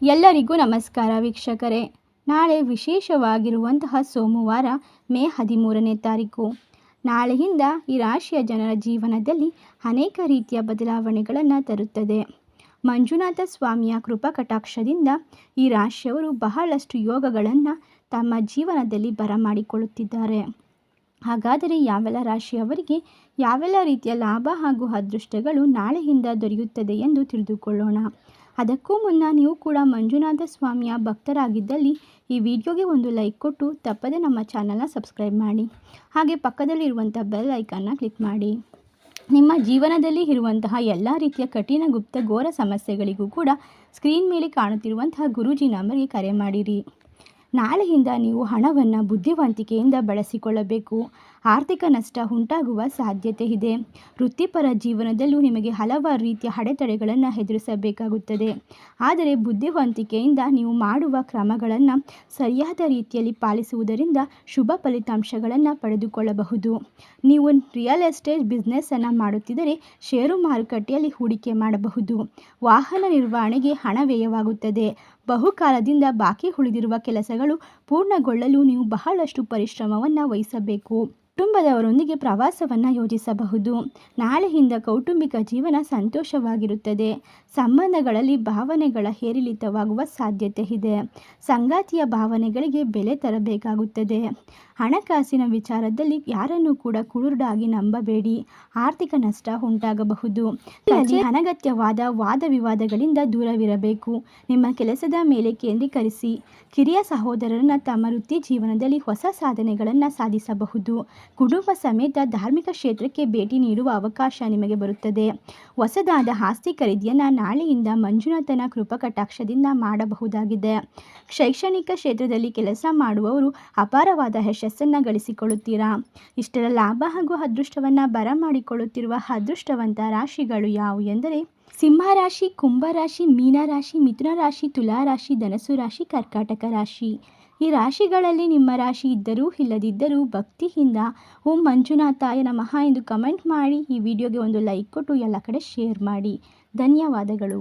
ಎಲ್ಲರಿಗೂ ನಮಸ್ಕಾರ ವೀಕ್ಷಕರೇ. ನಾಳೆ ವಿಶೇಷವಾಗಿರುವಂತಹ ಸೋಮವಾರ ಮೇ 13ನೇ ತಾರೀಕು. ನಾಳೆಯಿಂದ ಈ ರಾಶಿಯ ಜನರ ಜೀವನದಲ್ಲಿ ಅನೇಕ ರೀತಿಯ ಬದಲಾವಣೆಗಳನ್ನು ತರುತ್ತದೆ. ಮಂಜುನಾಥ ಸ್ವಾಮಿಯ ಕೃಪಾ ಕಟಾಕ್ಷದಿಂದ ಈ ರಾಶಿಯವರು ಬಹಳಷ್ಟು ಯೋಗಗಳನ್ನು ತಮ್ಮ ಜೀವನದಲ್ಲಿ ಬರಮಾಡಿಕೊಳ್ಳುತ್ತಿದ್ದಾರೆ. ಹಾಗಾದರೆ ಯಾವೆಲ್ಲ ರಾಶಿಯವರಿಗೆ ಯಾವೆಲ್ಲ ರೀತಿಯ ಲಾಭ ಹಾಗೂ ಅದೃಷ್ಟಗಳು ನಾಳೆಯಿಂದ ದೊರೆಯುತ್ತದೆ ಎಂದು ತಿಳಿದುಕೊಳ್ಳೋಣ. ಅದಕ್ಕೂ ಮುನ್ನ ನೀವು ಕೂಡ ಮಂಜುನಾಥ ಸ್ವಾಮಿಯ ಭಕ್ತರಾಗಿದ್ದಲ್ಲಿ ಈ ವಿಡಿಯೋಗೆ ಒಂದು ಲೈಕ್ ಕೊಟ್ಟು ತಪ್ಪದೆ ನಮ್ಮ ಚಾನಲ್ನ ಸಬ್ಸ್ಕ್ರೈಬ್ ಮಾಡಿ. ಹಾಗೆ ಪಕ್ಕದಲ್ಲಿರುವಂಥ ಬೆಲ್ ಐಕಾನ್ನ ಕ್ಲಿಕ್ ಮಾಡಿ. ನಿಮ್ಮ ಜೀವನದಲ್ಲಿ ಇರುವಂತಹ ಎಲ್ಲ ರೀತಿಯ ಕಠಿಣ ಗುಪ್ತ ಘೋರ ಸಮಸ್ಯೆಗಳಿಗೂ ಕೂಡ ಸ್ಕ್ರೀನ್ ಮೇಲೆ ಕಾಣುತ್ತಿರುವಂತಹ ಗುರೂಜಿ ನಂಬರ್ಗೆ ಕರೆ ಮಾಡಿರಿ. ನಾಳೆಯಿಂದ ನೀವು ಹಣವನ್ನು ಬುದ್ಧಿವಂತಿಕೆಯಿಂದ ಬಳಸಿಕೊಳ್ಳಬೇಕು. ಆರ್ಥಿಕ ನಷ್ಟ ಉಂಟಾಗುವ ಸಾಧ್ಯತೆ ಇದೆ. ವೃತ್ತಿಪರ ಜೀವನದಲ್ಲೂ ನಿಮಗೆ ಹಲವಾರು ರೀತಿಯ ಅಡೆತಡೆಗಳನ್ನು ಎದುರಿಸಬೇಕಾಗುತ್ತದೆ. ಆದರೆ ಬುದ್ಧಿವಂತಿಕೆಯಿಂದ ನೀವು ಮಾಡುವ ಕ್ರಮಗಳನ್ನು ಸರಿಯಾದ ರೀತಿಯಲ್ಲಿ ಪಾಲಿಸುವುದರಿಂದ ಶುಭ ಫಲಿತಾಂಶಗಳನ್ನು ಪಡೆದುಕೊಳ್ಳಬಹುದು. ನೀವು ರಿಯಲ್ ಎಸ್ಟೇಟ್ ಬಿಸ್ನೆಸ್ಸನ್ನು ಮಾಡುತ್ತಿದ್ದರೆ ಷೇರು ಮಾರುಕಟ್ಟೆಯಲ್ಲಿ ಹೂಡಿಕೆ ಮಾಡಬಹುದು. ವಾಹನ ನಿರ್ವಹಣೆಗೆ ಹಣ ವ್ಯಯವಾಗುತ್ತದೆ. ಬಹುಕಾಲದಿಂದ ಬಾಕಿ ಉಳಿದಿರುವ ಕೆಲಸಗಳು ಪೂರ್ಣಗೊಳ್ಳಲು ನೀವು ಬಹಳಷ್ಟು ಪರಿಶ್ರಮವನ್ನು ವಹಿಸಬೇಕು. ಕುಟುಂಬದವರೊಂದಿಗೆ ಪ್ರವಾಸವನ್ನು ಯೋಜಿಸಬಹುದು. ನಾಳೆಯಿಂದ ಕೌಟುಂಬಿಕ ಜೀವನ ಸಂತೋಷವಾಗಿರುತ್ತದೆ. ಸಂಬಂಧಗಳಲ್ಲಿ ಭಾವನೆಗಳ ಏರಿಳಿತವಾಗುವ ಸಾಧ್ಯತೆ ಇದೆ. ಸಂಗಾತಿಯ ಭಾವನೆಗಳಿಗೆ ಬೆಲೆ ತರಬೇಕಾಗುತ್ತದೆ. ಹಣಕಾಸಿನ ವಿಚಾರದಲ್ಲಿ ಯಾರನ್ನೂ ಕೂಡ ಕುರುಡಾಗಿ ನಂಬಬೇಡಿ. ಆರ್ಥಿಕ ನಷ್ಟ ಉಂಟಾಗಬಹುದು. ಅನಗತ್ಯವಾದ ವಾದ ವಿವಾದಗಳಿಂದ ದೂರವಿರಬೇಕು. ನಿಮ್ಮ ಕೆಲಸದ ಮೇಲೆ ಕೇಂದ್ರೀಕರಿಸಿ. ಕಿರಿಯ ಸಹೋದರರನ್ನು ತಮ್ಮ ವೃತ್ತಿ ಜೀವನದಲ್ಲಿ ಹೊಸ ಸಾಧನೆಗಳನ್ನು ಸಾಧಿಸಬಹುದು. ಕುಟುಂಬ ಸಮೇತ ಧಾರ್ಮಿಕ ಕ್ಷೇತ್ರಕ್ಕೆ ಭೇಟಿ ನೀಡುವ ಅವಕಾಶ ನಿಮಗೆ ಬರುತ್ತದೆ. ಹೊಸದಾದ ಆಸ್ತಿ ಖರೀದಿಯನ್ನು ನಾಳೆಯಿಂದ ಮಂಜುನಾಥನ ಕೃಪಾ ಕಟಾಕ್ಷದಿಂದ ಮಾಡಬಹುದಾಗಿದೆ. ಶೈಕ್ಷಣಿಕ ಕ್ಷೇತ್ರದಲ್ಲಿ ಕೆಲಸ ಮಾಡುವವರು ಅಪಾರವಾದ ಯಶಸ್ಸನ್ನು ಗಳಿಸಿಕೊಳ್ಳುತ್ತೀರಾ. ಇಷ್ಟೆಲ್ಲ ಲಾಭ ಹಾಗೂ ಅದೃಷ್ಟವನ್ನು ಬರಮಾಡಿಕೊಳ್ಳುತ್ತಿರುವ ಅದೃಷ್ಟವಂತ ರಾಶಿಗಳು ಯಾವುವು ಎಂದರೆ ಸಿಂಹ ರಾಶಿ, ಕುಂಭ ರಾಶಿ, ಮೀನ ರಾಶಿ, ಮಿಥುನ ರಾಶಿ, ತುಲಾ ರಾಶಿ, ಧನಸ್ಸು ರಾಶಿ, ಕರ್ಕಾಟಕ ರಾಶಿ. ಈ ರಾಶಿಗಳಲ್ಲಿ ನಿಮ್ಮ ರಾಶಿ ಇದ್ದರೂ ಇಲ್ಲದಿದ್ದರೂ ಭಕ್ತಿಯಿಂದ ಓಂ ಮಂಜುನಾಥಾಯ ನಮಃ ಎಂದು ಕಮೆಂಟ್ ಮಾಡಿ. ಈ ವಿಡಿಯೋಗೆ ಒಂದು ಲೈಕ್ ಕೊಟ್ಟು ಎಲ್ಲ ಕಡೆ ಶೇರ್ ಮಾಡಿ. ಧನ್ಯವಾದಗಳು.